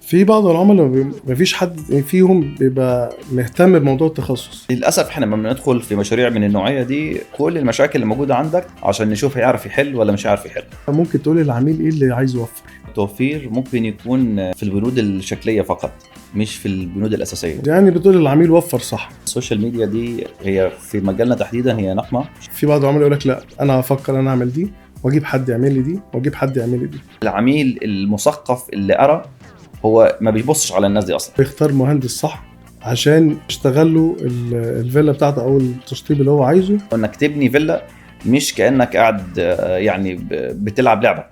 في بعض العملاء مفيش حد فيهم بيبقى مهتم بموضوع التخصص. للاسف احنا لما بندخل في مشاريع من النوعيه دي كل المشاكل اللي موجوده عندك عشان نشوف هيعرف يحل ولا مش هيعرف يحل. ممكن تقول للعميل ايه اللي عايز يوفر. التوفير ممكن يكون في البنود الشكليه فقط مش في البنود الاساسيه. يعني بتقول للعميل وفر صح. السوشيال ميديا دي هي في مجالنا تحديدا هي نقمه. في بعض العملاء يقول لك لا انا هفكر انا اعمل دي واجيب حد يعمل لي دي واجيب حد يعمل لي دي. العميل المثقف اللي قرا هو ما بيبصش على الناس دي اصلا. بيختار مهندس صح عشان يشتغل له الفيلا بتاعته او التشطيب اللي هو عايزه. انك تبني فيلا مش كانك قاعد يعني بتلعب لعبه.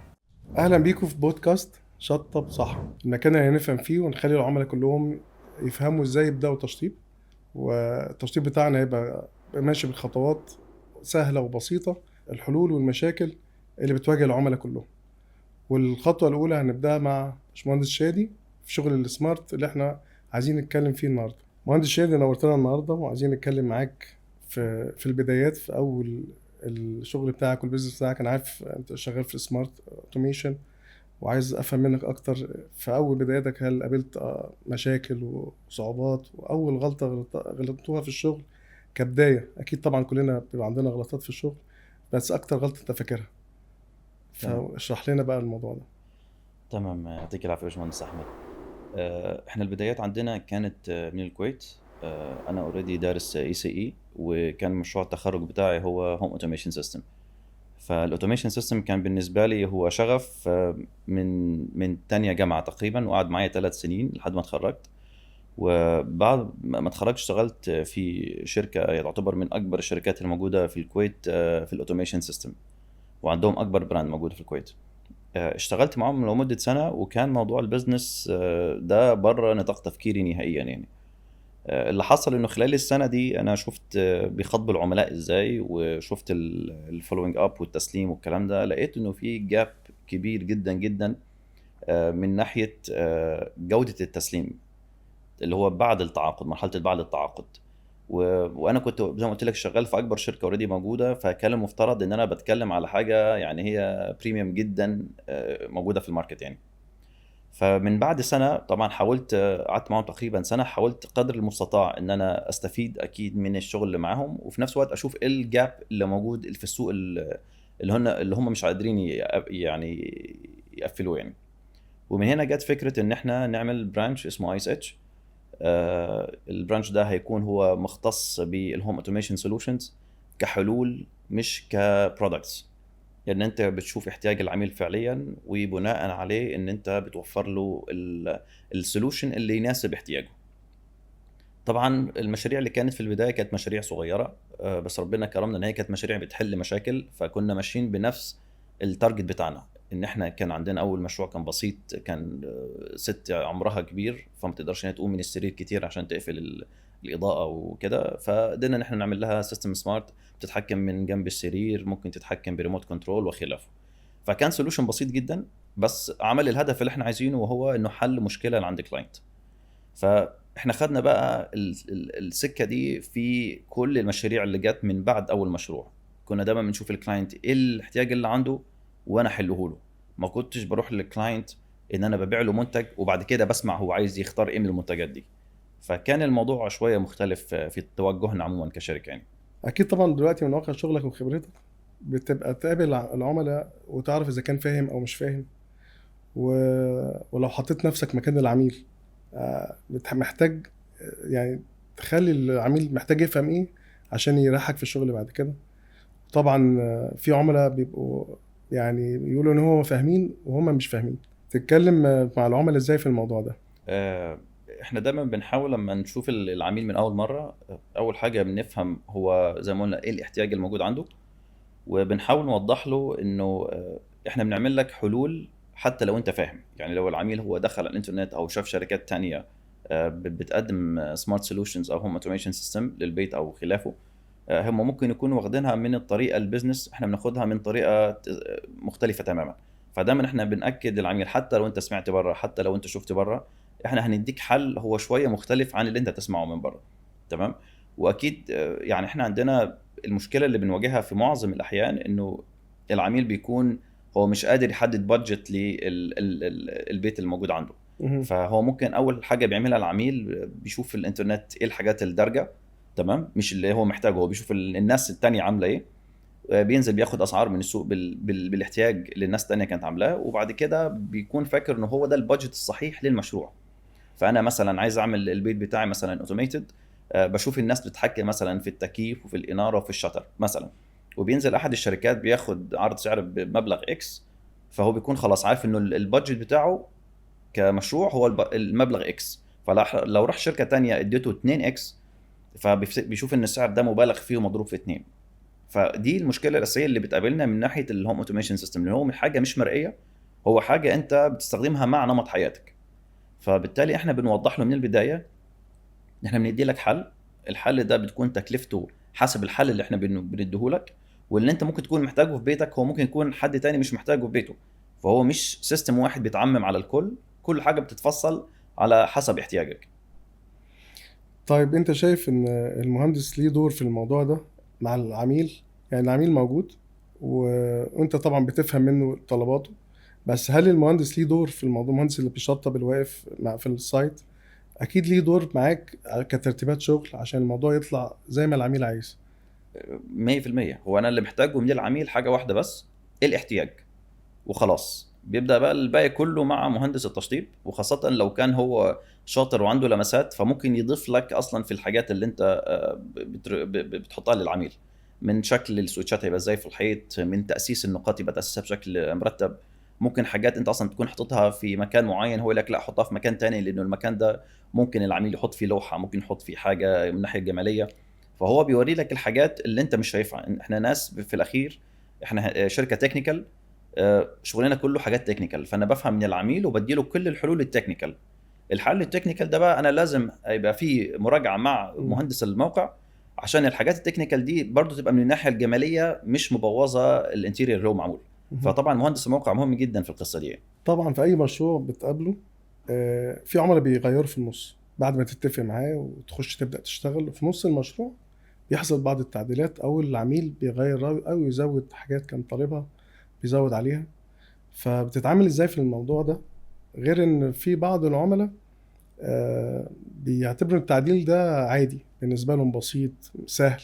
اهلا بيكم في بودكاست شطب صح، المكان اللي هنفهم فيه ونخلي العملاء كلهم يفهموا ازاي يبداوا تشطيب، والتشطيب بتاعنا هيبقى ماشي بخطوات سهله وبسيطه، الحلول والمشاكل اللي بتواجه العملاء كلهم. والخطوه الاولى هنبداها مع باشمهندس شادي في شغل السمارت اللي احنا عايزين نتكلم فيه النهارده. مهندس شادي نورتنا النهارده وعايزين نتكلم معاك في البدايات، في اول الشغل بتاعك والبيزنس بتاعك. انا عارف انت شغال في سمارت اوتوميشن وعايز افهم منك اكتر في اول بداياتك، هل قابلت مشاكل وصعوبات، واول غلطه غلطتوها في الشغل كبدايه؟ اكيد طبعا كلنا بيبقى عندنا غلطات في الشغل، بس اكتر غلطه انت فاكرها، فاشرح لنا بقى الموضوع ده. تمام، يعطيك العافيه يا باشمهندس احمد. احنا البدايات عندنا كانت من الكويت. انا اوريدي دارس ECE وكان مشروع التخرج بتاعي هو هوم اوتوميشن سيستم. فالاوتوميشن سيستم كان بالنسبه لي هو شغف من تانية جامعه تقريبا، وقعد معايا 3 سنين لحد ما اتخرجت. وبعد ما اتخرجت اشتغلت في شركه تعتبر من اكبر الشركات الموجوده في الكويت في الاوتوميشن سيستم، وعندهم اكبر براند موجود في الكويت. اشتغلت معاهم لمدة سنة، وكان موضوع البيزنس ده بره نطاق تفكيري نهائيا يعني. اللي حصل انه خلال السنة دي انا شفت بيخاطبوا العملاء ازاي، وشفت الفولوينج اب والتسليم والكلام ده. لقيت انه في جاب كبير جدا جدا من ناحية جودة التسليم اللي هو بعد التعاقد، مرحلة بعد التعاقد. وانا كنت زي ما قلت لك شغال في اكبر شركه اوريدي موجوده، فكان المفترض ان انا بتكلم على حاجه يعني هي بريميوم جدا موجوده في الماركت يعني. فمن بعد سنه طبعا حاولت، قعدت معاهم تقريبا سنه، حاولت قدر المستطاع ان انا استفيد اكيد من الشغل اللي معاهم، وفي نفس الوقت اشوف ايه الجاب اللي موجود في السوق اللي هم مش قادرين يعني يقفلوه يعني. ومن هنا جت فكره ان احنا نعمل برانش اسمه ISH. البرانش ده هيكون هو مختص بالهوم اوتوميشن سولوشنز كحلول مش كبرودكتس، لان انت بتشوف احتياج العميل فعليا وبناء عليه ان انت بتوفر له السولوشن اللي يناسب احتياجه. طبعا المشاريع اللي كانت في البدايه كانت مشاريع صغيره، بس ربنا كرمنا ان هي كانت مشاريع بتحل مشاكل، فكنا ماشيين بنفس التارجت بتاعنا. ان احنا كان عندنا اول مشروع كان بسيط، كان ست عمرها كبير فما تقدرش انها تقوم من السرير كتير عشان تقفل الاضاءه وكده، فقدرنا ان احنا نعمل لها سيستم سمارت بتتحكم من جنب السرير، ممكن تتحكم بريموت كنترول وخلافه. فكان سولوشن بسيط جدا، بس عمل الهدف اللي احنا عايزينه، وهو انه حل مشكله اللي عند كلاينت. فاحنا خدنا بقى السكه دي في كل المشاريع اللي جت من بعد اول مشروع. كنا دايما بنشوف الكلاينت ايه الاحتياج اللي عنده وانا احله له. ما كنتش بروح للكلاينت ان انا ببيع له منتج وبعد كده بسمع هو عايز يختار ايه من المنتجات دي. فكان الموضوع شويه مختلف في توجهنا عموما كشركه يعني. اكيد طبعا دلوقتي من واقع شغلك وخبرتك بتبقى تقابل العملاء وتعرف اذا كان فاهم او مش فاهم، و... ولو حطيت نفسك مكان العميل محتاج يعني تخلي العميل محتاج يفهم ايه عشان يريحك في الشغل بعد كده. طبعا في عملاء بيبقوا يعني يقولوا ان هم فاهمين وهم مش فاهمين. تتكلم مع العملاء ازاي في الموضوع ده؟ احنا دايما بنحاول لما نشوف العميل من اول مره، اول حاجه بنفهم هو زي ما قلنا ايه الاحتياج الموجود عنده، وبنحاول نوضح له انه احنا بنعمل لك حلول حتى لو انت فاهم. يعني لو العميل هو دخل على الانترنت او شاف شركات تانية بتقدم سمارت سولوشنز او هوم اوتوميشن سيستم للبيت او خلافه، هم ممكن يكونوا واخدينها من الطريقه البيزنس، احنا بناخدها من طريقه مختلفه تماما. فدايما احنا بناكد للعميل حتى لو انت سمعت بره، حتى لو انت شفت بره، احنا هنديك حل هو شويه مختلف عن اللي انت تسمعه من بره. تمام. واكيد يعني احنا عندنا المشكله اللي بنواجهها في معظم الاحيان انه العميل بيكون هو مش قادر يحدد بادجت للبيت الموجود عنده. مهم. فهو ممكن اول حاجه بيعملها العميل بيشوف في الانترنت ايه الحاجات الدارجه، تمام، مش اللي هو محتاجه، هو بيشوف الناس التانية عامله ايه، بينزل بياخد اسعار من السوق بالاحتياج اللي الناس التانية كانت عاملاه، وبعد كده بيكون فاكر ان هو ده البادجت الصحيح للمشروع. فانا مثلا عايز اعمل البيت بتاعي مثلا اوتوميتد، بشوف الناس بتتحكم مثلا في التكييف وفي الاناره وفي الشتر مثلا، وبينزل احد الشركات بياخد عرض سعر بمبلغ اكس، فهو بيكون خلاص عارف انه البادجت بتاعه كمشروع هو المبلغ اكس، فلو راح شركه تانية اديته 2 اكس فبيشوف ان السعر ده مبالغ فيه ومضروب في 2. فدي المشكله الاساسيه اللي بتقابلنا من ناحيه الهوم اوتوميشن سيستم، اللي هو حاجه مش مرئيه، هو حاجه انت بتستخدمها مع نمط حياتك. فبالتالي احنا بنوضح له من البدايه احنا بندي لك حل، الحل ده بتكون تكلفته حسب الحل اللي احنا بنديه لك، واللي انت ممكن تكون محتاجه في بيتك هو ممكن يكون حد تاني مش محتاجه في بيته، فهو مش سيستم واحد بيتعمم على الكل، كل حاجه بتتفصل على حسب احتياجك. طيب انت شايف ان المهندس ليه دور في الموضوع ده مع العميل؟ يعني العميل موجود وانت طبعا بتفهم منه طلباته، بس هل المهندس ليه دور في الموضوع؟ المهندس اللي بيشطب الواقف في السايت اكيد ليه دور معاك كترتيبات شغل عشان الموضوع يطلع زي ما العميل عايز. 100%. هو انا اللي محتاجه من العميل حاجه واحده بس، الاحتياج، وخلاص بيبدا بقى الباقي كله مع مهندس التشطيب، وخاصه لو كان هو شاطر وعنده لمسات فممكن يضيف لك اصلا في الحاجات اللي انت بتحطها للعميل، من شكل السويتشات هيبقى ازاي في الحيط، من تاسيس النقاط يبقى تاسيسها بشكل مرتب. ممكن حاجات انت اصلا تكون حاططها في مكان معين هو يقول لك لا حطها في مكان تاني، لانه المكان ده ممكن العميل يحط فيه لوحه، ممكن يحط فيه حاجه من الناحيه الجماليه. فهو بيوري لك الحاجات اللي انت مش شايفها. احنا ناس في الاخير، احنا شركه تكنيكال، شغلنا كله حاجات تكنيكال، فانا بفهم من العميل وبديله كل الحلول التكنيكال. الحل التكنيكال ده بقى انا لازم يبقى فيه مراجعه مع مم. مهندس الموقع، عشان الحاجات التكنيكال دي برضو تبقى من الناحيه الجماليه مش مبوظه الانتيريور اللي هو معمول. مهم. فطبعا مهندس الموقع مهم جدا في القصه دي. طبعا في اي مشروع بتقابله في عملاء بيغيروا في النص بعد ما تتفق معاه وتخش تبدأ تشتغل في نص المشروع، بيحصل بعض التعديلات او العميل بيغير رأيه او يزود حاجات كان طالبها بيزود عليها. فبتتعامل ازاي في الموضوع ده؟ غير ان في بعض العملاء بيعتبروا التعديل ده عادي بالنسبة لهم، بسيط سهل،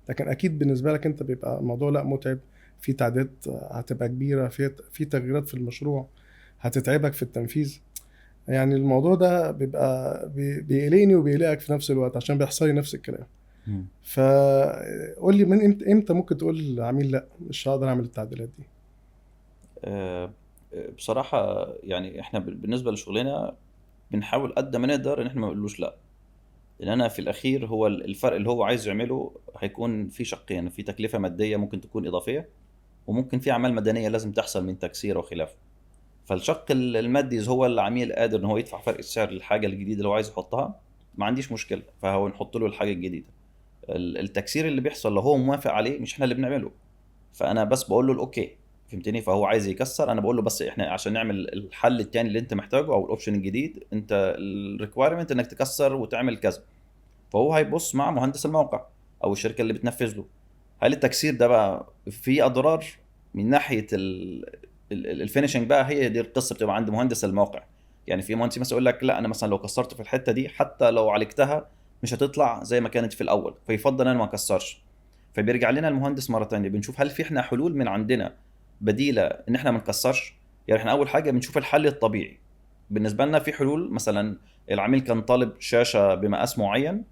لكن اكيد بالنسبة لك انت بيبقى الموضوع لا متعب، في تعديلات هتبقى كبيرة، في تغييرات في المشروع هتتعبك في التنفيذ. يعني الموضوع ده بيبقى بيقلقني وبيقلقك في نفس الوقت عشان بيحصل لي نفس الكلام. مم. فقول لي من امتى ممكن تقول للعميل لا مش هقدر اعمل التعديلات دي؟ آه، بصراحه يعني احنا بالنسبه لشغلنا بنحاول قد ما نقدر ان احنا ما نقولوش لا، لان انا في الاخير هو الفرق اللي هو عايز يعمله هيكون في شقين، في تكلفه ماديه ممكن تكون اضافيه، وممكن في اعمال مدنيه لازم تحصل من تكسير وخلافه. فالشق المادي اذا هو العميل قادر ان هو يدفع فرق السعر للحاجه الجديده اللي هو عايز يحطها، ما عنديش مشكله، فهو نحط له الحاجه الجديده. التكسير اللي بيحصل لو هو موافق عليه مش احنا اللي بنعمله، فانا بس بقول له الاوكي، فهمتني؟ فهو عايز يكسر، انا بقول له بس احنا عشان نعمل الحل التاني اللي انت محتاجه او الاوبشن الجديد، انت الريكويرمنت انك تكسر وتعمل كذا. فهو هيبص مع مهندس الموقع او الشركه اللي بتنفذ له، هل التكسير ده بقى فيه اضرار من ناحيه الفينشنج؟ بقى هي دي القصه بتبقى عند مهندس الموقع. يعني في مهندس مثلا يقول لك لا انا مثلا لو كسرت في الحته دي حتى لو عالجتها مش هتطلع زي ما كانت في الاول، فيفضل انا ما اكسرش. فبيرجع لنا المهندس مره تانية بنشوف هل في احنا حلول من عندنا بديله ان احنا ما نكسرش. يعني احنا اول حاجه بنشوف الحل الطبيعي. بالنسبه لنا في حلول، مثلا العميل كان طالب شاشه بمقاس معين،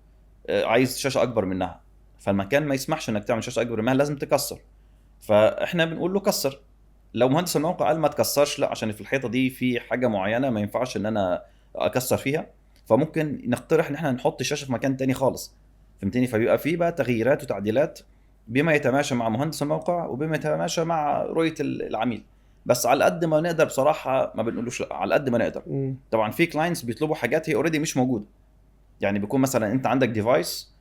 عايز شاشه اكبر منها، فالمكان ما يسمحش انك تعمل شاشه اكبر منها، لازم تكسر. فاحنا بنقول له كسر. لو مهندس الموقع قال ما تكسرش لا عشان في الحيطه دي في حاجه معينه ما ينفعش ان انا اكسر فيها، فممكن نقترح ان احنا نحط الشاشه في مكان تاني خالص، فهمتني؟ فبيبقى في بقى تغييرات وتعديلات بما يتماشى مع مهندس الموقع وبما يتماشى مع رؤيه العميل. بس على قد ما نقدر بصراحه ما بنقولوش لا، على قد ما نقدر. مم. طبعا في كلاينتس بيطلبوا حاجات هي اوريدي مش موجوده. يعني بيكون مثلا انت عندك ديفايس،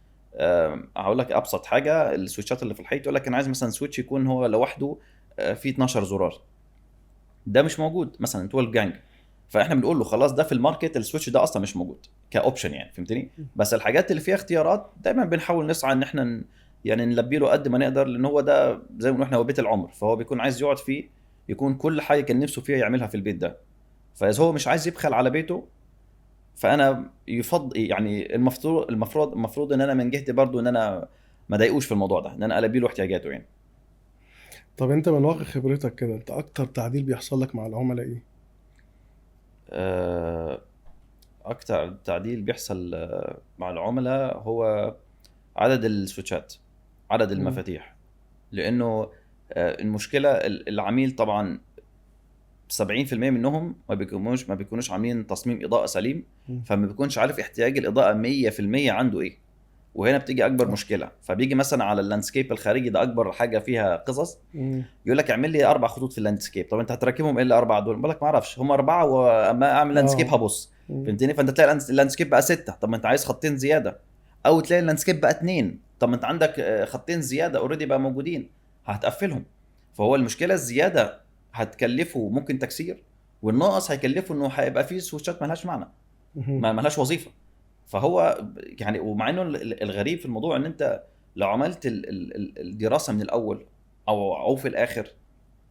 هقول لك ابسط حاجه، السويتشات اللي في الحيط يقول لك انا عايز مثلا سويتش يكون هو لوحده فيه 12 زرار، ده مش موجود مثلا 12 جانج. فاحنا بنقول له خلاص ده في الماركت السويتش ده اصلا مش موجود كاوبشن، يعني فهمتني؟ بس الحاجات اللي فيها اختيارات دايما بنحاول نسعى ان احنا يعني نلبي له قد ما نقدر، لان هو ده زي ما بنقول احنا هو بيت العمر، فهو بيكون عايز يقعد فيه، يكون كل حاجه كان نفسه فيها يعملها في البيت ده. فاذا هو مش عايز يبخل على بيته فانا يفضل يعني المفروض ان انا من جهتي برضو ان انا ما ضايقوش في الموضوع ده، ان انا البي له احتياجاته يعني. طب انت من واقع خبرتك كده، انت اكتر تعديل بيحصل لك مع العملاء ايه؟ آه، اكتر تعديل بيحصل مع العملاء هو عدد السويتشات، عدد مم. المفاتيح. لانه المشكله العميل طبعا 70% منهم ما بيكونوش عاملين تصميم اضاءه سليم، مم. فما بيكونش عارف احتياج الاضاءه 100% عنده ايه. وهنا بتيجي اكبر صح. مشكله، فبيجي مثلا على اللاندسكيب الخارجي ده اكبر حاجه فيها قصص. مم. يقول لك اعمل لي 4 خطوط في اللاندسكيب. طب انت هتركبهم ايه الاربعه دول؟ بقول لك ما اعرفش، هم 4 واما اعمل لاندسكيب اه. هبص. مم. فهمتني؟ فانت تلاقي اللاندسكيب بقى 6، طب ما انت عايز خطين زياده. او تلاقي اللاندسكيب بقى 2، طب ما انت عندك خطين زياده اوريدي بقى موجودين، هتقفلهم. فهو المشكله الزياده هتكلفه ممكن تكسير، والناقص هيكلفه انه هيبقى فيه سويتشات ملهاش معنى، مم. ما ملهاش وظيفه. فهو يعني، ومع انه الغريب في الموضوع ان انت لو عملت الدراسه من الاول او في الاخر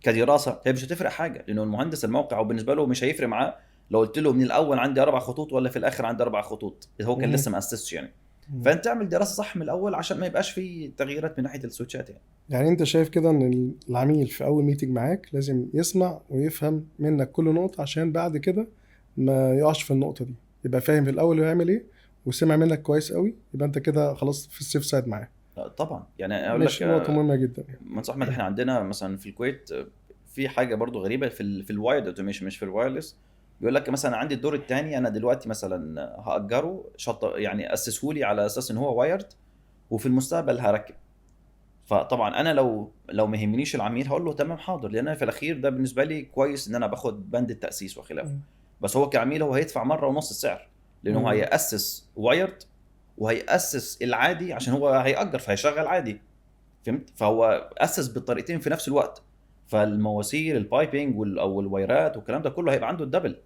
كدراسه، هي مش هتفرق حاجه، لانه المهندس الموقع وبالنسبه له مش هيفرق معاه لو قلت له من الاول عندي 4 خطوط ولا في الاخر عندي 4 خطوط، اذا هو كان مم. لسه ما اسسش يعني. مم. فانت تعمل دراسه صح من الاول عشان ما يبقاش في تغييرات من ناحيه السويتشات يعني. يعني انت شايف كده ان العميل في اول ميتنج معاك لازم يسمع ويفهم منك كل نقطة، عشان بعد كده ما يقعش في النقطة دي، يبقى فاهم في الاول هو يعمل ايه وسمع منك كويس قوي، يبقى انت كده خلاص في السيف سايد معاه. طبعا يعني اقول لك ماشي، نقطة مهمة جدا يعني. منصور احمد، احنا عندنا مثلا في الكويت في حاجه برضو غريبه في الوايرد اوتوميشن مش في الوايرلس. بيقول لك مثلا عندي الدور الثاني انا دلوقتي مثلا هاجره يعني اسسه لي على اساس ان هو وايرد، وفي المستقبل هركب. فطبعا انا لو ما يهمنيش العميل هقول له تمام حاضر، لان أنا في الاخير ده بالنسبه لي كويس ان انا باخد بند التاسيس وخلافه. مم. بس هو كعميل هو هيدفع مره ونص السعر، لانه هو مم. هياسس وايرد وهياسس العادي عشان هو هيأجر فهيشغل عادي. فهمت؟ فهو اسس بالطريقتين في نفس الوقت، فالمواسير البايبنج او الوايرات والكلام ده كله هيبقى عنده الدبل.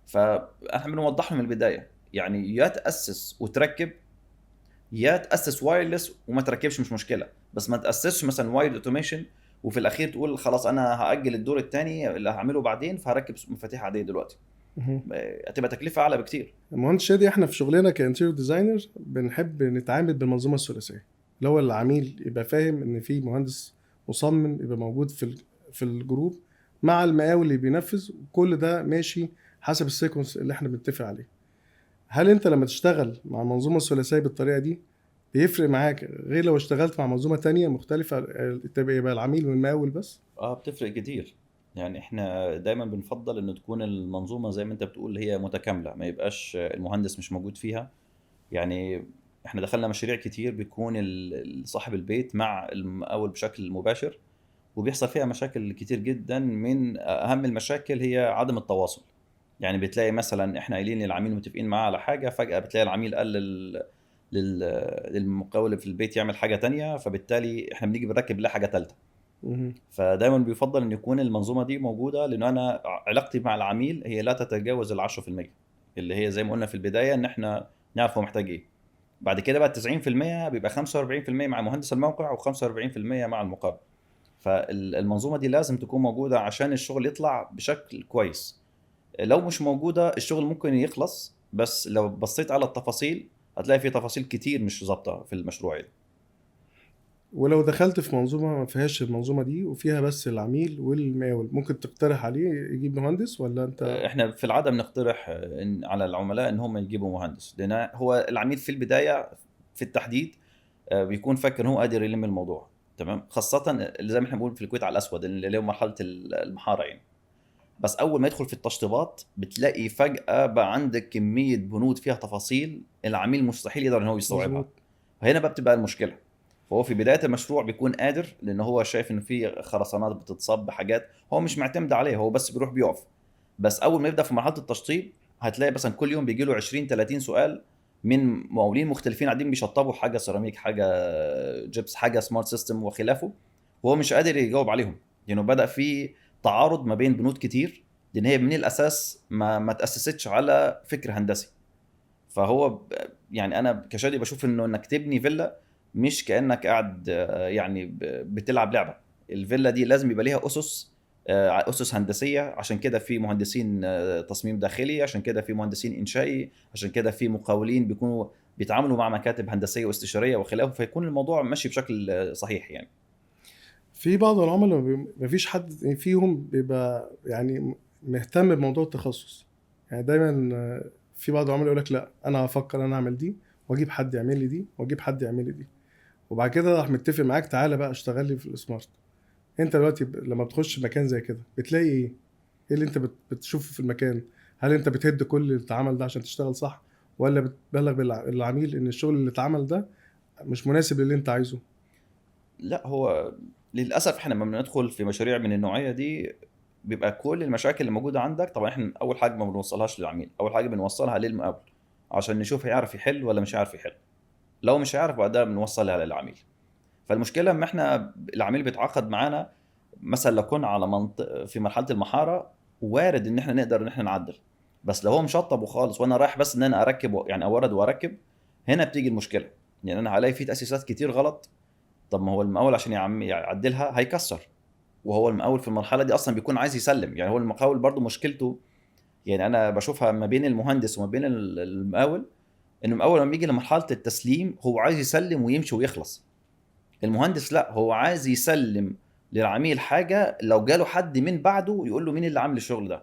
فاحنا بنوضح له من البدايه يعني يا تاسس وتركب، يا تاسس وايرلس وما تركبش مش مشكله، بس ما تاسسش مثلا وايرد اوتوميشن وفي الاخير تقول خلاص انا هاجل الدور الثاني اللي هعمله بعدين فهركب مفاتيح عاديه دلوقتي. مم. هتبقى تكلفه اعلى بكتير. المهندس شادي، احنا في شغلنا كانتيريور ديزاينر بنحب نتعامل بالمنظومه الثلاثيه، اللي هو العميل يبقى فاهم ان في مهندس مصمم يبقى موجود في الجروب مع المقاول اللي بينفذ، وكل ده ماشي حسب السيكونس اللي احنا بنتفق عليه. هل انت لما تشتغل مع المنظومه الثلاثيه بالطريقه دي بيفرق معاك غير لو اشتغلت مع منظومه تانية مختلفه، تبقى يبقى العميل والمقاول بس؟ اه بتفرق كتير. يعني احنا دايما بنفضل ان تكون المنظومه زي ما انت بتقول هي متكامله، ما يبقاش المهندس مش موجود فيها. يعني احنا دخلنا مشاريع كتير بيكون صاحب البيت مع المقاول بشكل مباشر، وبيحصل فيها مشاكل كتير جدا. من اهم المشاكل هي عدم التواصل. يعني بتلاقي مثلا احنا قايلين للعميل متفقين معاه على حاجه، فجاه بتلاقي العميل قال لل... للمقاول في البيت يعمل حاجه تانية، فبالتالي احنا بنيجي بنركب له حاجه ثالثه. مهم. فدايما بيفضل ان يكون المنظومه دي موجوده، لانه انا علاقتي مع العميل هي لا تتجاوز ال 10%، اللي هي زي ما قلنا في البدايه ان احنا نعرف هو محتاج ايه. بعد كده بقى 90% بيبقى 45% مع مهندس الموقع و45% مع المقابل. فالمنظومه دي لازم تكون موجوده عشان الشغل يطلع بشكل كويس. لو مش موجوده الشغل ممكن يخلص، بس لو بصيت على التفاصيل هتلاقي في تفاصيل كتير مش ظابطه في المشروع يعني. ولو دخلت في منظومة ما فيهاش المنظومة دي وفيها بس العميل والمقاول، ممكن تقترح عليه يجيب مهندس ولا انت؟ احنا في العاده بنقترح على العملاء ان هم يجيبوا مهندس، لان هو العميل في البدايه في التحديد بيكون فاكر ان هو قادر يلم الموضوع تمام، خاصه اللي زي ما احنا بنقول في الكويت على الاسود اللي هو مرحله المحاره يعني. بس اول ما يدخل في التشطيبات بتلاقي فجاه بقى عندك كميه بنود فيها تفاصيل العميل مستحيل يقدر ان هو يستوعبها. مظبوط. فهنا بقى بتبقى المشكله. فهو في بدايه المشروع بيكون قادر، لان هو شايف ان في خرسانات بتتصب حاجات هو مش معتمد عليها، هو بس بيروح بيقف. بس اول ما يبدا في مرحله التشطيب هتلاقي مثلا كل يوم بيجي له 20 30 سؤال من مقاولين مختلفين قاعدين بيشطبوا حاجه سيراميك، حاجه جبس، حاجه سمارت سيستم وخلافه، وهو مش قادر يجاوب عليهم. لانه بدا في تعارض ما بين بنود كتير، لان هي من الاساس ما تاسستش على فكر هندسي. فهو يعني انا كشادي بشوف انه انك تبني فيلا مش كانك قاعد يعني بتلعب لعبه. الفيلا دي لازم يبقى ليها اسس اسس هندسيه، عشان كده في مهندسين تصميم داخلي، عشان كده في مهندسين انشائي، عشان كده في مقاولين بيكونوا بيتعاملوا مع مكاتب هندسيه واستشاريه وخلافه، فيكون الموضوع ماشي بشكل صحيح يعني. في بعض العملاء مفيش حد فيهم بيبقى يعني مهتم بموضوع التخصص. يعني دايما في بعض العملاء يقول لك لا انا هفكر انا اعمل دي واجيب حد يعمل لي دي واجيب حد يعمل لي دي، وبعد كده راح متفق معاك تعالى بقى اشتغل لي في السمارت. انت دلوقتي لما بتخش مكان زي كده بتلاقي ايه؟ ايه اللي انت بتشوفه في المكان؟ هل انت بتهد كل اللي اتعمل ده عشان تشتغل صح، ولا بتبلغ العميل ان الشغل اللي اتعمل ده مش مناسب للي انت عايزه؟ لا، هو للاسف احنا لما بندخل في مشاريع من النوعيه دي بيبقى كل المشاكل اللي موجوده عندك، طبعا احنا اول حاجه ما بنوصلهاش للعميل، اول حاجه بنوصلها للمقاول عشان نشوف هيعرف يحل ولا مش هيعرف يحل. لو مش هيعرف بعدها بنوصلها للعميل. فالمشكله اما احنا العميل بيتعاقد معانا، مثلا لو كنا على منطقه في مرحله المحاره، وارد ان احنا نقدر ان احنا نعدل. بس لو هو مشطب وخالص وانا رايح بس ان انا اركب يعني اورد واركب، هنا بتيجي المشكله. يعني انا هلاقي فيه تاسيسات كتير غلط. طب ما هو المقاول عشان يعدلها هيكسر، وهو المقاول في المرحله دي اصلا بيكون عايز يسلم. يعني هو المقاول برضو مشكلته، يعني انا بشوفها ما بين المهندس وما بين المقاول، ان المقاول لما بيجي لمرحله التسليم هو عايز يسلم ويمشي ويخلص. المهندس لا، هو عايز يسلم للعميل حاجه لو جاله حد من بعده يقول له مين اللي عامل الشغل ده.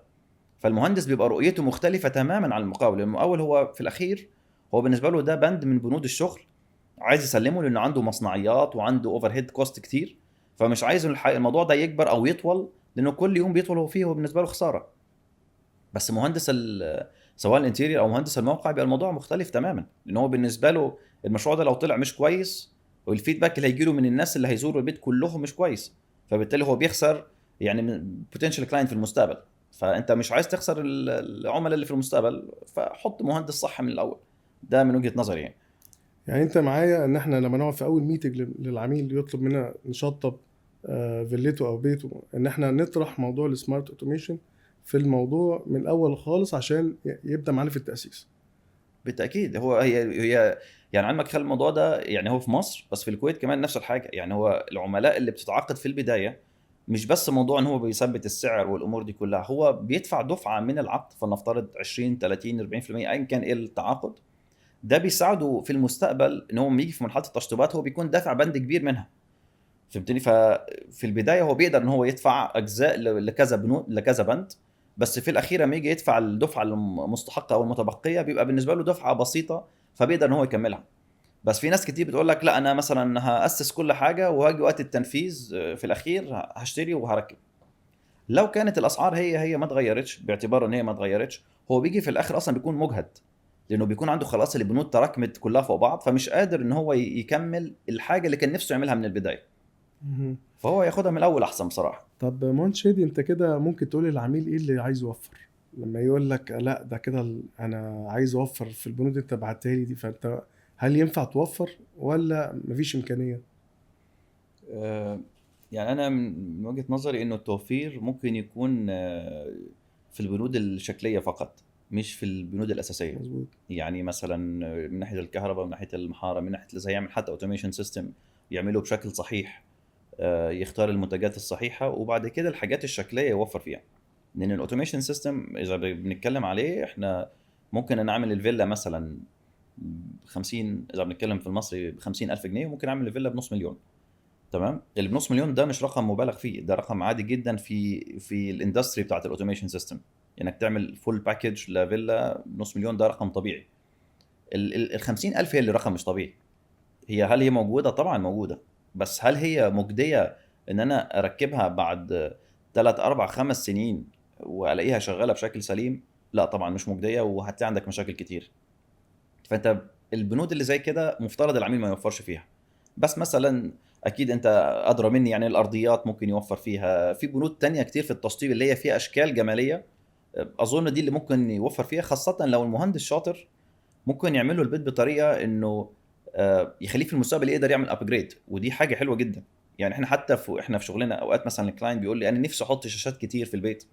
فالمهندس بيبقى رؤيته مختلفه تماما عن المقاول. المقاول هو في الاخير هو بالنسبه له ده بند من بنود الشغل، عايز يسلمه لانه عنده مصنعيات وعنده اوفر هيد كوست كتير، فمش عايز الموضوع ده يكبر او يطول، لانه كل يوم بيطول هو فيه هو بالنسبه له خساره. بس مهندس سواء الانتيريور او مهندس الموقع بيبقى الموضوع مختلف تماما، لان هو بالنسبه له المشروع ده لو طلع مش كويس، والفيدباك اللي هيجي له من الناس اللي هيزوروا البيت كلهم مش كويس، فبالتالي هو بيخسر يعني بوتنشال كلاينت في المستقبل. فانت مش عايز تخسر العملاء اللي في المستقبل، فحط مهندس صح من الاول. ده من وجهة نظري يعني. يعني انت معايا ان احنا لما نقعد في اول ميتنج للعميل يطلب منا نشطب فيلته او بيته، ان احنا نطرح موضوع السمارت اوتوميشن في الموضوع من الاول خالص عشان يبدا معانا في التاسيس. بالتاكيد. هي يعني علمك خلي الموضوع ده، يعني هو في مصر بس في الكويت كمان نفس الحاجه. يعني هو العملاء اللي بتتعاقد في البدايه مش بس موضوع ان هو بيثبت السعر والامور دي كلها، هو بيدفع دفعه من العقد، فلنفترض 20 30 40% ايا كان ايه التعاقد. ده بيساعده في المستقبل ان هو لما يجي في مرحله التشطيبات هو بيكون دافع بند كبير منها. فهمتني؟ ففي البدايه هو بيقدر ان هو يدفع اجزاء لكذا بنود لكذا بند، بس في الاخير لما يجي يدفع الدفعه المستحقه او المتبقيه بيبقى بالنسبه له دفعه بسيطه، فبيقدر ان هو يكملها. بس في ناس كتير بتقول لك لا انا مثلا هاسس كل حاجه وهاجي وقت التنفيذ في الاخير هشتري وهركب. لو كانت الاسعار هي ما اتغيرتش، باعتبار ان هي ما اتغيرتش، هو بيجي في الاخر اصلا بيكون مجهد، لانه بيكون عنده خلاص البنود تراكمت كلها فوق بعض، فمش قادر ان هو يكمل الحاجه اللي كان نفسه يعملها من البدايه. مهم. فهو ياخدها من الاول احسن بصراحه. طب مهندس شادي، انت كده ممكن تقول للعميل ايه اللي عايز يوفر لما يقول لك لا ده كده انا عايز اوفر في البنود اللي انت بعتها لي دي، فانت هل ينفع توفر ولا مفيش امكانيه؟ آه، يعني انا من وجهة نظري انه التوفير ممكن يكون في البنود الشكلية فقط، مش في البنود الاساسية. مظبوط. يعني مثلا من ناحية الكهرباء، من ناحية المحارة، من ناحية اذا يعمل حتى اوتوميشن سيستم يعمله بشكل صحيح، يختار المنتجات الصحيحة، وبعد كده الحاجات الشكلية يوفر فيها. لان الاوتوميشن سيستم اذا بنتكلم عليه احنا ممكن نعمل الفيلا مثلا ب 50، اذا بنتكلم في المصري ب 50,000 جنيه، وممكن اعمل الفيلا بنص مليون. تمام؟ اللي بنص مليون ده مش رقم مبالغ فيه، ده رقم عادي جدا في الاندستري بتاعت الاوتوميشن سيستم. انك تعمل فول باكج لفيلا بنص مليون ده رقم طبيعي. ال 50,000 هي اللي رقم مش طبيعي. هل هي موجوده؟ طبعا موجوده. بس هل هي مجديه ان انا اركبها بعد 3 4 5 سنين والاقيها شغاله بشكل سليم؟ لا طبعا مش مجديه، وهتلاقي عندك مشاكل كتير. فانت البنود اللي زي كده مفترض العميل ما يوفرش فيها. بس مثلا اكيد انت ادرى مني، يعني الارضيات ممكن يوفر فيها، في بنود تانية كتير في التشطيب اللي هي فيها اشكال جماليه، اظن دي اللي ممكن يوفر فيها، خاصه لو المهندس شاطر ممكن يعمل له البيت بطريقه انه يخليه في المستقبل يقدر يعمل ابجريد، ودي حاجه حلوه جدا. يعني احنا حتى احنا في شغلنا اوقات مثلا الكلاينت بيقول لي انا نفسي احط شاشات كتير في البيت،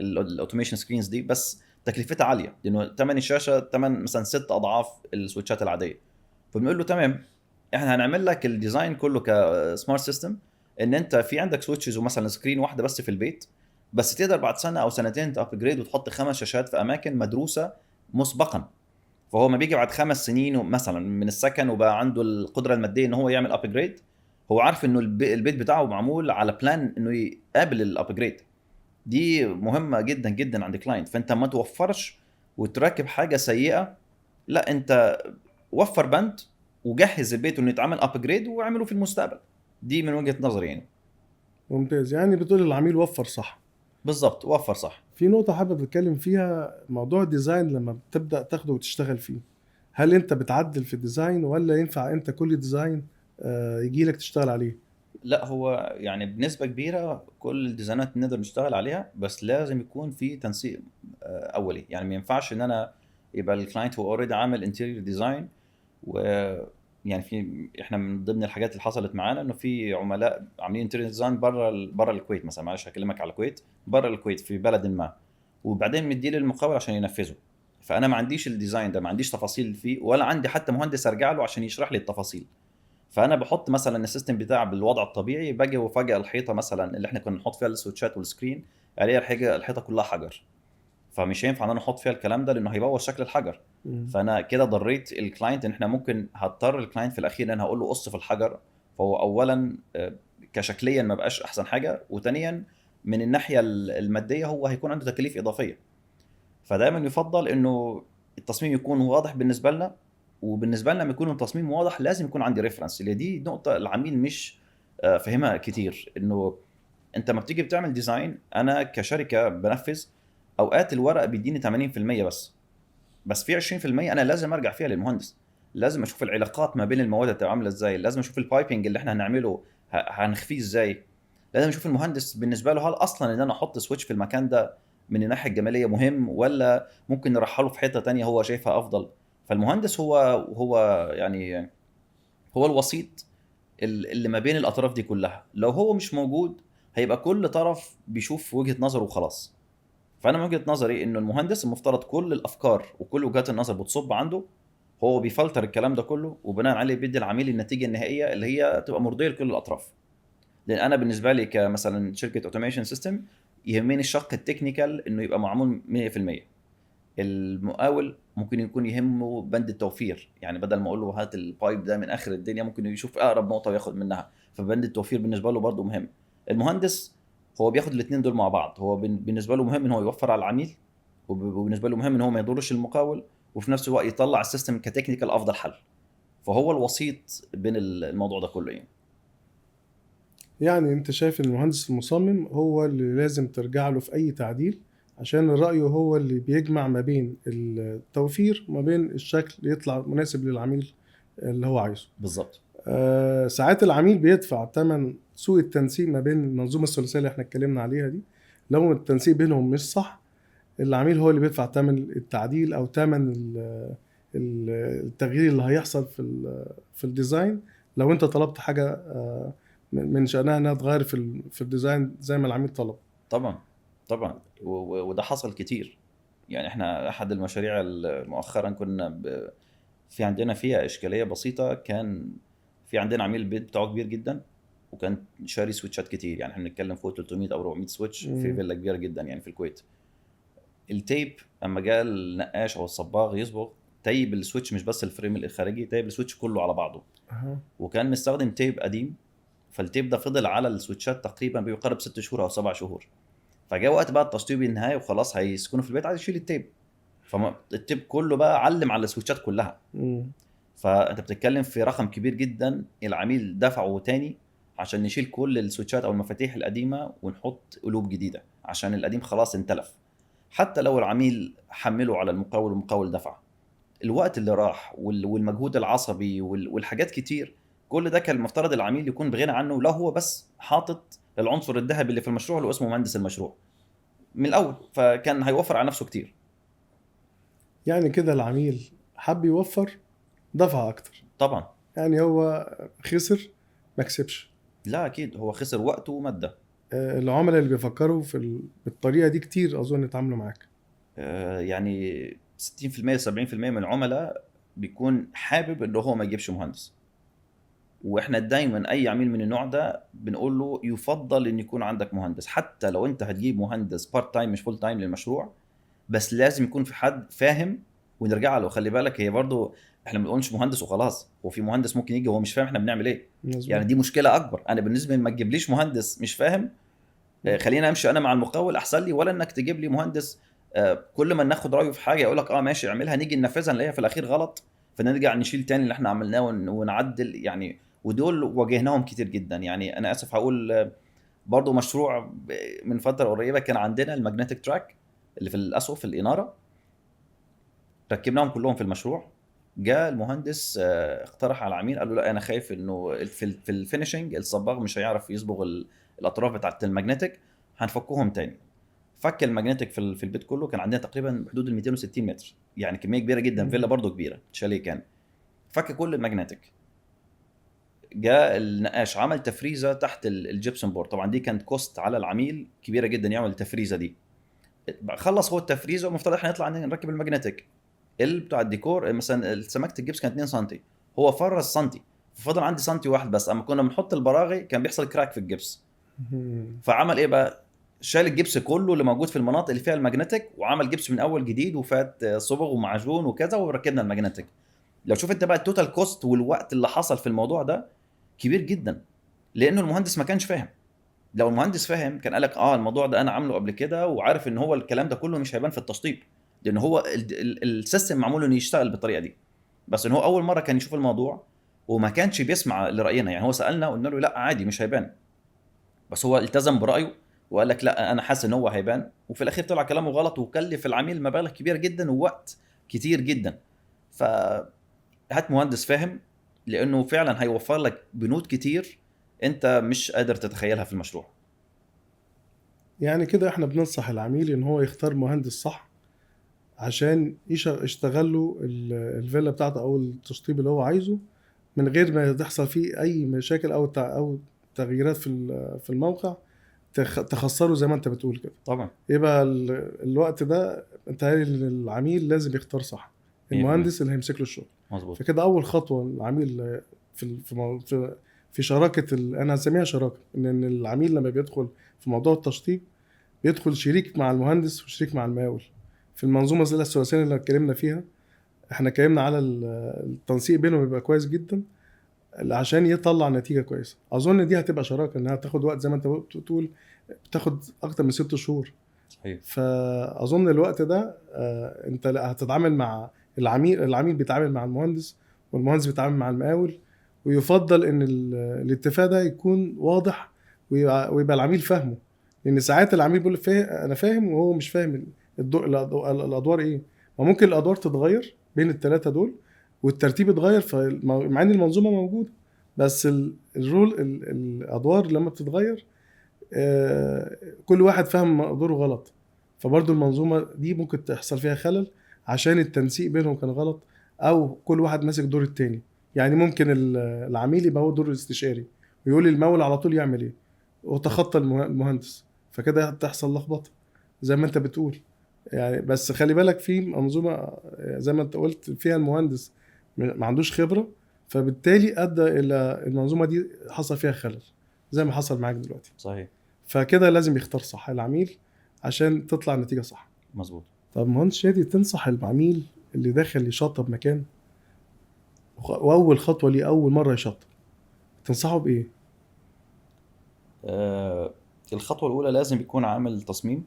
الاوتوميشن سكرينز دي، بس تكلفتها عاليه لانه ثمن الشاشه ثمن مثلا 6 اضعاف السويتشات العاديه. فبنقول له تمام، احنا هنعمل لك الديزاين كله كسمارت سيستم، ان انت في عندك سويتشز ومثلا سكرين واحده بس في البيت، بس تقدر بعد سنه او سنتين تابجريد وتحط 5 شاشات في اماكن مدروسه مسبقا. فهو ما بيجي بعد 5 سنين مثلا من السكن وبقى عنده القدره الماديه ان هو يعمل ابجريد، هو عارف انه البيت بتاعه معمول على بلان انه يقابل الابجريد. دي مهمه جدا جدا عند كلاينت. فانت ما توفرش وتركب حاجه سيئه، لا انت وفر بند وجهز البيت انه يتعمل ابجريد واعمله في المستقبل. دي من وجهه نظري يعني. ممتاز. يعني بتقول العميل وفر صح. بالظبط، وفر صح. في نقطة حابب اتكلم فيها، موضوع الديزاين لما بتبدأ تاخده وتشتغل فيه، هل انت بتعدل في الديزاين ولا ينفع انت كل ديزاين يجي لك تشتغل عليه؟ لا هو يعني بنسبة كبيرة كل الديزاينات نقدر نشتغل عليها، بس لازم يكون في تنسيق أولي. يعني ما ينفعش إن أنا يبقى الكلاينت هو اوريدي عامل انتيريور ديزاين، و يعني في احنا من ضمن الحاجات اللي حصلت معانا انه في عملاء عاملين انتيريور ديزاين بره الكويت مثلا، معلش هكلمك على الكويت، بره الكويت في بلد ما، وبعدين مديه للمقاول عشان ينفذه. فانا ما عنديش الديزاين ده، ما عنديش تفاصيل فيه، ولا عندي حتى مهندس ارجع له عشان يشرح لي التفاصيل. فانا بحط مثلا السيستم بتاعي بالوضع الطبيعي، باجي وفجاه الحيطه مثلا اللي احنا كنا نحط فيها السويتشات والسكرين، الاقي الحيطه كلها حجر. فمش هينفع ان انا احط فيها الكلام ده لانه هيبوظ شكل الحجر. مم. فانا كده ضريت الكلاينت، ان احنا ممكن هضطر الكلاينت في الاخير ان انا هقول له قص في الحجر. فهو اولا كشكليا ما بقاش احسن حاجه، وثانيا من الناحيه الماديه هو هيكون عنده تكاليف اضافيه. فدايما يفضل انه التصميم يكون واضح بالنسبه لنا، وبالنسبه لنا لما يكون التصميم واضح لازم يكون عندي ريفرنس، اللي دي نقطه العميل مش فاهمها كتير. انه انت ما بتيجي بتعمل ديزاين، انا كشركه بنفذ، اوقات الورق بيديني 80% بس في 20% انا لازم ارجع فيها للمهندس. لازم اشوف العلاقات ما بين المواد هتبقى عامله ازاي، لازم اشوف البايبنج اللي احنا هنعمله هنخفيه ازاي، لازم اشوف المهندس بالنسبه له هل اصلا ان انا احط سويتش في المكان ده من الناحيه الجماليه مهم، ولا ممكن نرحله في حته تانية هو شايفها افضل. فالمهندس هو يعني هو الوسيط اللي ما بين الاطراف دي كلها. لو هو مش موجود هيبقى كل طرف بيشوف وجهة نظره وخلاص. فانا من وجهة نظري انه المهندس المفترض كل الافكار وكل وجهات النظر بتصب عنده، هو بيفلتر الكلام ده كله وبناء عليه بيدي العميل النتيجة النهائية اللي هي تبقى مرضية لكل الاطراف. لان انا بالنسبة لي كمثلا شركة اوتوميشن سيستم، يهمني الشق التكنيكال انه يبقى معمول 100%. المقاول ممكن يكون يهمه بند التوفير، يعني بدل ما اقول له هات البايب ده من اخر الدنيا ممكن يشوف اقرب نقطه وياخد منها، فبند التوفير بالنسبه له برضه مهم. المهندس هو بياخد الاثنين دول مع بعض، هو بالنسبه له مهم ان هو يوفر على العميل، وبالنسبه له مهم ان هو ما يضرش المقاول، وفي نفس الوقت يطلع السيستم كتكنيكال افضل حل. فهو الوسيط بين الموضوع ده كله يعني. يعني انت شايف ان المهندس المصمم هو اللي لازم ترجع له في اي تعديل، عشان رأيه هو اللي بيجمع ما بين التوفير وما بين الشكل يطلع مناسب للعميل اللي هو عايزه. بالظبط. ساعات العميل بيدفع ثمن سوء التنسيق ما بين المنظومة الثلاثية اللي احنا اتكلمنا عليها دي. لو التنسيق بينهم مش صح، العميل هو اللي بيدفع ثمن التعديل او ثمن التغيير اللي هيحصل في الديزاين. لو انت طلبت حاجة من شأنها انها تغير في الديزاين زي ما العميل طلب. طبعا طبعا، وده حصل كتير. يعني احنا احد المشاريع مؤخرا كنا في عندنا فيها اشكاليه بسيطه. كان في عندنا عميل البيت بتاعه كبير جدا، وكان شاري سويتشات كتير، يعني احنا بنتكلم فوق 300 او 400 سويتش في فيلا كبيره جدا يعني في الكويت. التيب اما جاء النقاش او الصباغ يصبغ، تيب السويتش مش بس الفريم الخارجي، تيب السويتش كله على بعضه. أها. وكان مستخدم تيب قديم، فالتيب ده فضل على السويتشات تقريبا بيقارب 6 شهور او 7 شهور. فجاء وقت بقى التشطيب النهائي وخلاص هيسكنوا في البيت، عايز يشيل التيب. فالتيب كله بقى علم على السويتشات كلها. مم. فانت بتتكلم في رقم كبير جدا العميل دفعه تاني عشان نشيل كل السويتشات او المفاتيح القديمه ونحط قلوب جديده، عشان القديم خلاص انتلف. حتى لو العميل حمله على المقاول والمقاول دفع، الوقت اللي راح والمجهود العصبي والحاجات كتير، كل ده كان المفترض العميل يكون بغنى عنه لو هو بس حاطط العنصر الذهبي اللي في المشروع اللي اسمه مهندس المشروع من الاول، فكان هيوفر على نفسه كتير. يعني كده العميل حب يوفر، دفع اكتر. طبعا. يعني هو خسر ما كسبش. لا اكيد هو خسر وقته وماده. العملاء اللي بيفكروا بالطريقة دي كتير اظن يتعاملوا معاك. يعني 60% 70% من العملاء بيكون حابب انه هو ما يجيبش مهندس. واحنا دايما اي عميل من النوع ده بنقول له يفضل ان يكون عندك مهندس، حتى لو انت هتجيب مهندس بارت تايم مش فول تايم للمشروع، بس لازم يكون في حد فاهم. ونرجع له، خلي بالك هي برضو احنا ما بنقولش مهندس وخلاص، هو في مهندس ممكن يجي هو مش فاهم احنا بنعمل ايه. يعني مظبوط. دي مشكله اكبر. انا بالنسبه لي ما تجيبليش مهندس مش فاهم، خلينا امشي انا مع المقاول احسن لي، ولا انك تجيب لي مهندس كل ما ناخد رايه في حاجه يقول لك اه ماشي اعملها، نيجي ننفذها نلاقيها في الاخير غلط، فنرجع نشيل تاني اللي احنا عملناه ونعدل يعني. ودول واجهناهم كتير جدا. يعني انا اسف هقول برضو مشروع من فتره قريبه كان عندنا الماجنتيك تراك اللي في الاسقف في الاناره، ركبناهم كلهم في المشروع. جاء المهندس اقترح على العميل، قال له لا انا خايف انه في الفينشنج الصباغ مش هيعرف يصبغ الاطراف بتاعت الماجنتيك، هنفكهم تاني. فك الماجنتيك في البيت كله. كان عندنا تقريبا بحدود ال 260 متر، يعني كميه كبيره جدا، فيلا برضو كبيره، شاليه كان. فك كل الماجنتيك. جاء النقاش عمل تفريزه تحت الجبسون بورد، طبعا دي كانت كوست على العميل كبيره جدا يعمل التفريزه دي. خلص هو التفريزه ومفترض احنا نطلع نركب الماجنتيك. بتاع الديكور مثلا سماكه الجبس كانت 2 سم، هو فرز سنتي، ففضل عندي سنتي واحد بس. اما كنا بنحط البراغي كان بيحصل كراك في الجبس. فعمل ايه بقى؟ شال الجبس كله اللي موجود في المناطق اللي فيها الماجنتيك، وعمل جبس من اول جديد، وفات صبغ ومعجون وكذا، وركبنا الماجنتيك. لو شوف انت بقى التوتال كوست والوقت اللي حصل في الموضوع ده كبير جدا، لانه المهندس ما كانش فاهم. لو المهندس فاهم كان قالك اه الموضوع ده انا عامله قبل كده، وعارف ان هو الكلام ده كله مش هيبان في التشطيب، لان هو السيستم معمول انه يشتغل بالطريقه دي. بس ان هو اول مره كان يشوف الموضوع وما كانش بيسمع لراينا. يعني هو سالنا وقلنا له لا عادي مش هيبان، بس هو التزم برايه وقال لك لا انا حاسس ان هو هيبان، وفي الاخير طلع كلامه غلط وكلف العميل مبالغ كبيره جدا ووقت كتير جدا. فهات مهندس فاهم، لانه فعلا هيوفر لك بنود كتير انت مش قادر تتخيلها في المشروع. يعني كده احنا بننصح العميل ان هو يختار مهندس صح عشان يشتغل له الفيلا بتاعته او التشطيب اللي هو عايزه، من غير ما تحصل فيه اي مشاكل او تغييرات في الموقع تخسره زي ما انت بتقول كده. طبعا يبقى الوقت ده انت العميل لازم يختار صح 100%. المهندس اللي هيمسك له الشغل. مظبوط. فكده اول خطوه العميل في شراكه انا هسميها شراكه، ان العميل لما بيدخل في موضوع التشطيب بيدخل شريك مع المهندس وشريك مع المقاول في المنظومه الثلاثيه اللي اتكلمنا فيها. احنا اتكلمنا على التنسيق بينهم يبقى كويس جدا عشان يطلع نتيجه كويسه. اظن دي هتبقى شراكه انها تاخد وقت زي ما انت بتقول، بتاخد اكتر من 6 شهور. صحيح. فاظن الوقت ده انت هتتعامل مع العميل بيتعامل مع المهندس، والمهندس بيتعامل مع المقاول. ويفضل ان الاتفاق ده يكون واضح ويبقى العميل فاهمه، لان ساعات العميل بيقول انا فاهم وهو مش فاهم الادوار ايه. وممكن الادوار تتغير بين الثلاثه دول والترتيب يتغير، مع ان المنظومه موجوده، بس الادوار لما بتتغير كل واحد فاهم دوره غلط. فبرضو المنظومة دي ممكن تحصل فيها خلل عشان التنسيق بينهم كان غلط، او كل واحد ماسك دور التاني. يعني ممكن العميل يبقى هو دور الاستشاري ويقول للمول على طول يعمل ايه، وتخطى المهندس، فكده تحصل لخبطة زي ما انت بتقول. يعني بس خلي بالك في منظومة زي ما انت قلت فيها المهندس ما عندوش خبرة، فبالتالي ادى الى المنظومة دي حصل فيها خلل زي ما حصل معاك دلوقتي. صحيح. فكده لازم يختار صح العميل عشان تطلع النتيجة صح. مظبوط. طب مهندس شادي، تنصح العميل اللي داخل يشطب مكان واول خطوة ليه اول مرة يشطب، تنصحه بايه؟ الخطوة الأولى لازم يكون عامل تصميم.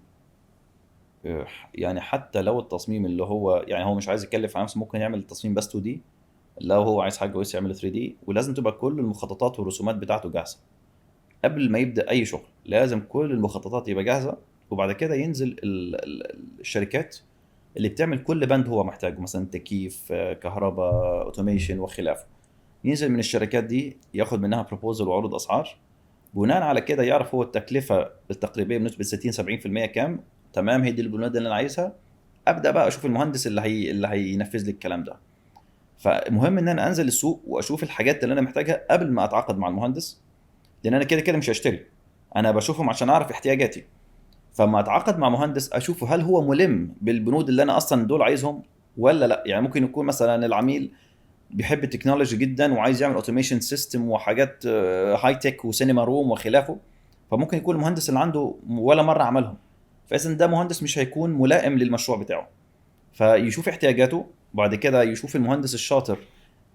يعني حتى لو التصميم اللي هو يعني هو مش عايز يكلف على نفسه، ممكن يعمل التصميم بس 2D. لو هو عايز حاجة كويسة يعمل 3D. ولازم تبقى كل المخططات والرسومات بتاعته جاهزة قبل ما يبدأ أي شغل. لازم كل المخططات يبقى جاهزة، وبعد كده ينزل الشركات اللي بتعمل كل بند هو محتاجه، مثلا تكييف، كهرباء، اوتوميشن وخلافه. ينزل من الشركات دي ياخد منها بروبوزل وعروض اسعار. بناء على كده يعرف هو التكلفه التقريبيه بنسبه 60 70% كام. تمام، هي دي البنود اللي انا عايزها. ابدا بقى اشوف المهندس اللي هينفذ لي الكلام ده. فمهم ان انا انزل السوق واشوف الحاجات اللي انا محتاجها قبل ما اتعاقد مع المهندس، لان انا كده كده مش هشتري، انا بشوفهم عشان اعرف احتياجاتي. فما اتعاقد مع مهندس اشوفه هل هو ملم بالبنود اللي انا اصلا دول عايزهم ولا لا. يعني ممكن يكون مثلا العميل بيحب التكنولوجي جدا وعايز يعمل اوتوميشن سيستم وحاجات هاي تك وسينما روم وخلافه، فممكن يكون المهندس اللي عنده ولا مره عملهم، فاذا ده مهندس مش هيكون ملائم للمشروع بتاعه. فيشوف احتياجاته، وبعد كده يشوف المهندس الشاطر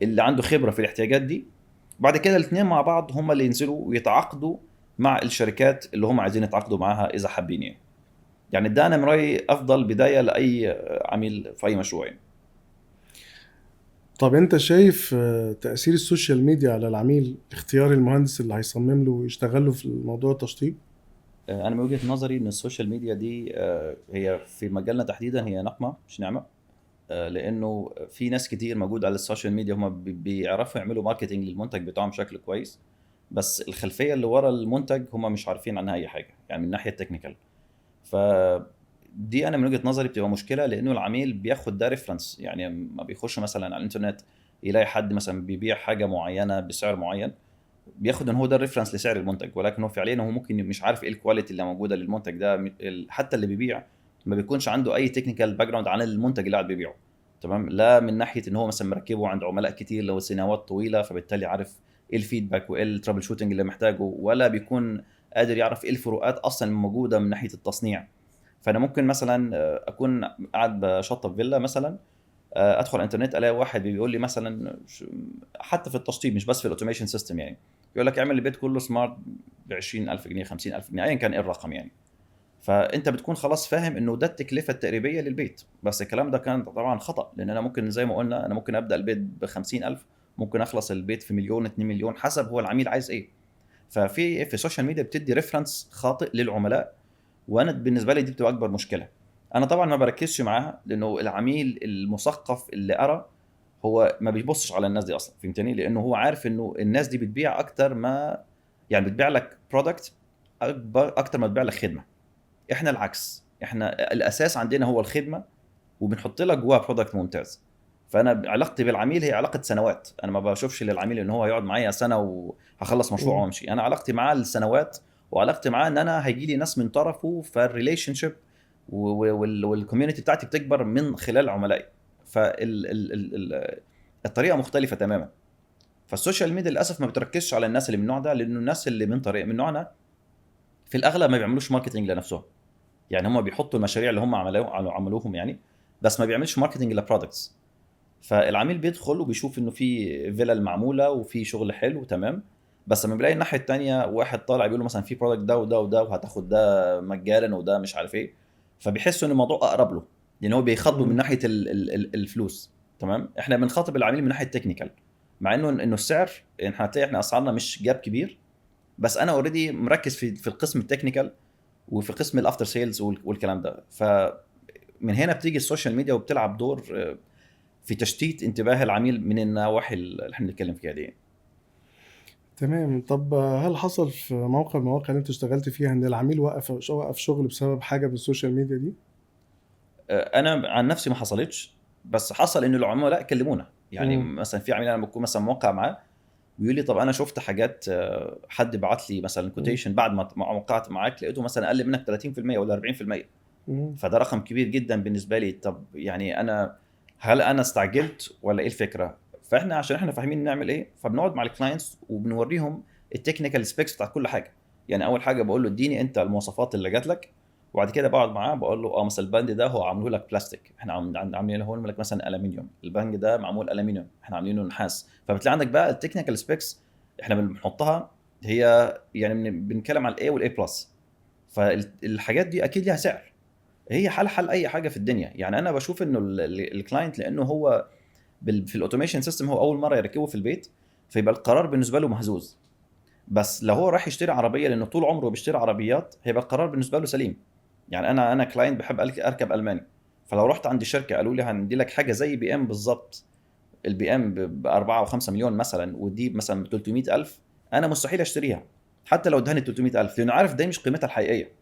اللي عنده خبره في الاحتياجات دي، بعد كده الاثنين مع بعض هم اللي ينزلوا ويتعاقدوا مع الشركات اللي هم عايزين يتعاقدوا معاها اذا حابين يعني. يعني ده انا من رايي افضل بدايه لاي عميل في اي مشروع يعني. طب انت شايف تأثير السوشيال ميديا على العميل اختيار المهندس اللي هيصمم له ويشتغل له في الموضوع التشطيب؟ انا من وجهه نظري ان السوشيال ميديا دي هي في مجالنا تحديدا هي نقمه مش نعمه. لانه في ناس كتير موجود على السوشيال ميديا هم بيعرفوا يعملوا ماركتنج للمنتج بتاعهم بشكل كويس، بس الخلفيه اللي ورا المنتج هم مش عارفين عنها اي حاجه يعني من الناحيه التكنيكال. فدي انا من وجهه نظري بتبقى مشكله، لانه العميل بياخد ده ريفرنس، يعني ما بيخش مثلا على الانترنت يلاقي حد مثلا بيبيع حاجه معينه بسعر معين، بياخد ان هو ده الريفرنس لسعر المنتج، ولكن هو فعليا هو ممكن مش عارف ايه الكواليتي اللي موجوده للمنتج ده. حتى اللي بيبيع ما بيكونش عنده اي تكنيكال باك جراوند عن المنتج اللي قاعد بيبيعه، تمام؟ لا من ناحيه ان هو مثلا مركبه عند عملاء كتير لو سنوات طويله، فبالتالي عارف ايه الفيدباك وايه الترابل شوتنج اللي محتاجه، ولا بيكون قادر يعرف ايه الفروقات اصلا الموجوده من ناحيه التصنيع. فانا ممكن مثلا اكون قاعد بشطب فيلا مثلا، ادخل على الانترنت الاقي واحد بيقول لي مثلا حتى في التشطيب مش بس في الاوتوميشن سيستم يعني، يقول لك اعمل البيت كله سمارت ب 20000 جنيه 50000 جنيه ايا كان ايه الرقم يعني. فانت بتكون خلاص فاهم انه ده التكلفه التقريبيه للبيت، بس الكلام ده كان طبعا خطا، لان انا ممكن زي ما قلنا انا ممكن ابدا البيت ب 50000، ممكن اخلص البيت في مليون 2 مليون حسب هو العميل عايز ايه. في السوشيال ميديا بتدي ريفرنس خاطئ للعملاء، وانا بالنسبه لي دي بتبقى اكبر مشكله. انا طبعا ما بركزش معاها، لانه العميل المثقف اللي ارى هو ما بيبصش على الناس دي اصلا، فهمتني؟ لانه هو عارف انه الناس دي بتبيع اكتر ما يعني بتبيع لك برودكت اكتر ما بتبيع لك خدمه. احنا العكس، احنا الاساس عندنا هو الخدمه، وبنحط لك جواها برودكت ممتاز. فانا علاقتي بالعميل هي علاقه سنوات، انا ما بشوفش للعميل ان هو هيقعد معايا سنه وهخلص مشروع مم. وامشي، انا علاقتي معاه السنوات، وعلاقتي معاه ان انا هيجي لي ناس من طرفه، فالريليشن شيب والكوميونتي بتاعتي بتكبر من خلال عملائي. فالطريقه مختلفه تماما. فالسوشيال ميديا للاسف ما بتركزش على الناس اللي من النوع ده، لانه الناس اللي من نوعنا في الاغلب ما بيعملوش ماركتنج لنفسهم. يعني هم بيحطوا المشاريع اللي هم عملوهم يعني، بس ما بيعملش ماركتنج لبرودكتس. فالعميل بيدخل وبيشوف انه في فيلل معموله وفي شغل حلو تمام، بس لما بيلاقي الناحيه التانية واحد طالع بيقول له مثلا في برودكت ده وده وده وهتاخد ده مجانا وده مش عارف ايه، فبيحسوا ان الموضوع اقرب له، لان هو بيخاطبه من مم. ناحيه الفلوس. تمام، احنا بنخاطب العميل من ناحيه تكنيكال، مع انه السعر يعني هتلاقي احنا اسعارنا مش جاب كبير، بس انا اوريدي مركز في القسم التكنيكال وفي قسم الافتر سيلز والكلام ده. فمن هنا بتيجي السوشيال ميديا وبتلعب دور في تشتيت انتباه العميل من النواحي اللي احنا بنتكلم فيها دي. تمام. طب هل حصل في موقع من المواقع اللي انت اشتغلت فيها ان العميل وقف شغل بسبب حاجة بالسوشيال ميديا دي؟ انا عن نفسي ما حصلتش، بس حصل ان العملاء كلمونا. يعني مم. مثلا في عميل انا بكون مثلا موقع معاه بيقول لي طب انا شفت حاجات، حد بعت لي مثلا مم. كوتيشن بعد ما وقعت معاك لقيته مثلا اقل منك 30% ولا 40%. مم. فده رقم كبير جدا بالنسبه لي. طب يعني هل انا استعجلت ولا ايه الفكره؟ فاحنا عشان احنا فاهمين نعمل ايه، فبنقعد مع الكلاينتس وبنوريهم التكنيكال سبيكس بتاع كل حاجه. يعني اول حاجه بقول له اديني انت المواصفات اللي جات لك، وبعد كده بقعد معاه بقول له مثلا البند ده هو عامله لك بلاستيك، احنا عاملين هو لك مثلا الومنيوم، البنج ده معمول الومنيوم احنا عاملينه نحاس. فبتلاقي عندك بقى التكنيكال سبيكس احنا بنحطها، هي يعني بنتكلم على الاي والاي بلس. فالحاجات دي اكيد ليها سعر، هي حل اي حاجه في الدنيا. يعني انا بشوف انه الكلاينت لانه هو في الاوتوميشن سيستم هو اول مره يركبه في البيت، فيبقى القرار بالنسبه له مهزوز. بس لو هو راح يشتري عربيه لانه طول عمره بيشتري عربيات، هيبقى القرار بالنسبه له سليم. يعني انا كلاينت بحب اركب الماني، فلو رحت عند الشركه قالوا لي هندي لك حاجه زي بي ام بالظبط، البي ام ب 4 و5 مليون مثلا، ودي مثلا ب 300000، انا مستحيل اشتريها حتى لو ادهني 300000، لانه عارف ده مش قيمتها الحقيقيه،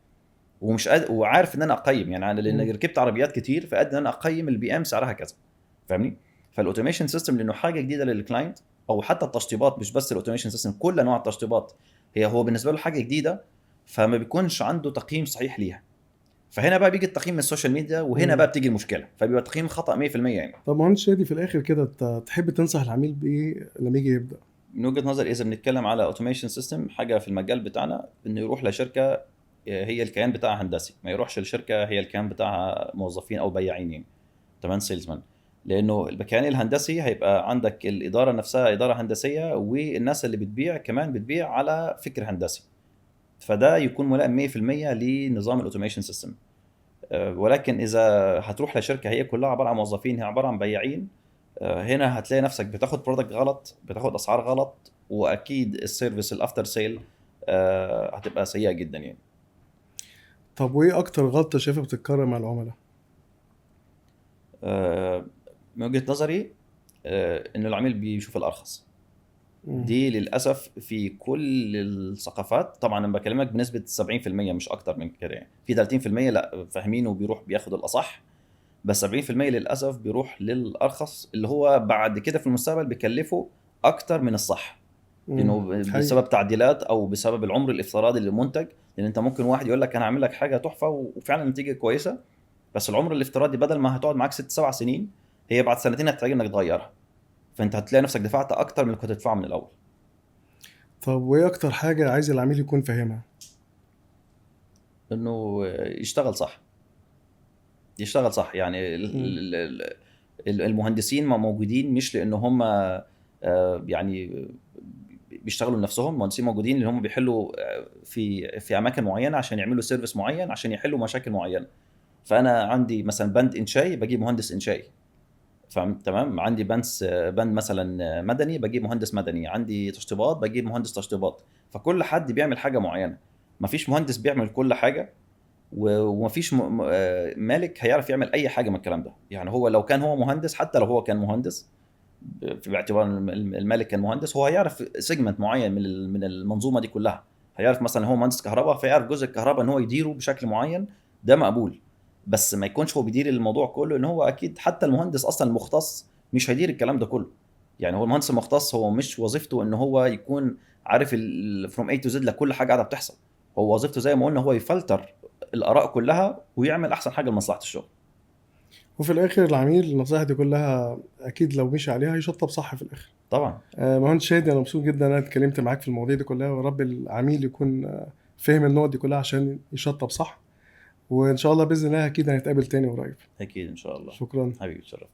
وعارف ان انا اقيم. يعني انا لان مم. ركبت عربيات كتير فقد ان انا اقيم البي ام سعرها كذا، فاهمني؟ فالاوتوميشن سيستم لانه حاجه جديده للكلاينت، او حتى التشطيبات مش بس الاوتوميشن سيستم، كل انواع التشطيبات هو بالنسبه له حاجه جديده، فما بيكونش عنده تقييم صحيح ليها. فهنا بقى بيجي التقييم من السوشيال ميديا، وهنا مم. بقى بتيجي المشكله، فبيبقى تقييم خطا 100% يعني. طب مهندس شادي، في الاخر كده تحب تنصح العميل بايه لما يجي يبدا؟ من وجهه نظري اذا بنتكلم على اوتوميشن سيستم حاجه في المجال بتاعنا، انه يروح لشركه هي الكيان بتاعها هندسي، ما يروحش لشركه هي الكيان بتاعها موظفين او بياعين يعني، تمام، سيلزمان. لانه الكيان الهندسي هيبقى عندك الاداره نفسها اداره هندسيه، والناس اللي بتبيع كمان بتبيع على فكر هندسي، فده يكون ملائم 100% لنظام الاوتوميشن سيستم. ولكن اذا هتروح لشركه هي كلها عباره عن موظفين، هي عباره عن بياعين، هنا هتلاقي نفسك بتاخد برودكت غلط، بتاخد اسعار غلط، واكيد السيرفيس الافتر سيل هتبقى سيئه جدا يعني. طب وايه اكتر غلطه شايفها بتتكرر مع العملاء؟ آه، من وجهه نظري ان العميل بيشوف الارخص. مم. دي للاسف في كل الثقافات، طبعا انا بكلمك بنسبه 70% مش اكتر من كده يعني، في 30% لا فاهمين وبيروح بياخد الاصح، بس 70% للاسف بيروح للارخص اللي هو بعد كده في المستقبل بيكلفه اكتر من الصح، لانه حقيقي. بسبب تعديلات او بسبب العمر الافتراضي للمنتج. لان انت ممكن واحد يقول لك انا هعمل لك حاجه تحفه وفعلا النتيجه كويسه، بس العمر الافتراضي بدل ما هتقعد معاك 6 7 سنين، هي بعد سنتين هتحتاج انك تغيرها، فانت هتلاقي نفسك دفعت اكتر من اللي كنت تدفعه من الاول. طب وايه اكتر حاجه عايز العميل يكون فاهمها؟ انه يشتغل صح، يشتغل صح يعني مم. المهندسين ما موجودين مش لان هم يعني بيشتغلوا لنفسهم، المهندسين موجودين لان هم بيحلوا في اماكن معينه عشان يعملوا سيرفيس معين عشان يحلوا مشاكل معينه. فانا عندي مثلا بند انشائي بجيب مهندس انشائي، فهمت تمام، عندي بند مثلا مدني بجيب مهندس مدني، عندي تشطيبات بجيب مهندس تشطيبات. فكل حد بيعمل حاجه معينه، مفيش مهندس بيعمل كل حاجه، ومفيش مالك هيعرف يعمل اي حاجه من الكلام ده يعني. هو لو كان هو مهندس، حتى لو هو كان مهندس في باعتبار المالك كان مهندس، هو هيعرف سيجمنت معين من المنظومه دي كلها. هيعرف مثلا هو مهندس كهرباء، فيعرف جزء الكهرباء ان هو يديره بشكل معين، ده مقبول. بس ما يكونش هو بيدير الموضوع كله، ان هو اكيد حتى المهندس اصلا المختص مش هيدير الكلام ده كله. يعني هو المهندس المختص هو مش وظيفته ان هو يكون عارف فروم اي تو زد لكل حاجه قاعده بتحصل. هو وظيفته زي ما قلنا هو يفلتر الاراء كلها ويعمل احسن حاجه لمصلحه الشغل. وفي الاخر العميل النصائح دي كلها اكيد لو مشي عليها هيشطب صح في الاخر. طبعا. مهندس شادي، انا مبسوط جدا ان انا اتكلمت معاك في المواضيع دي كلها، ورب العميل يكون فاهم النقط دي كلها عشان يشطب صح. وان شاء الله باذن الله اكيد هنتقابل تاني قريب. اكيد ان شاء الله. شكرا. حبيبي، تشرف.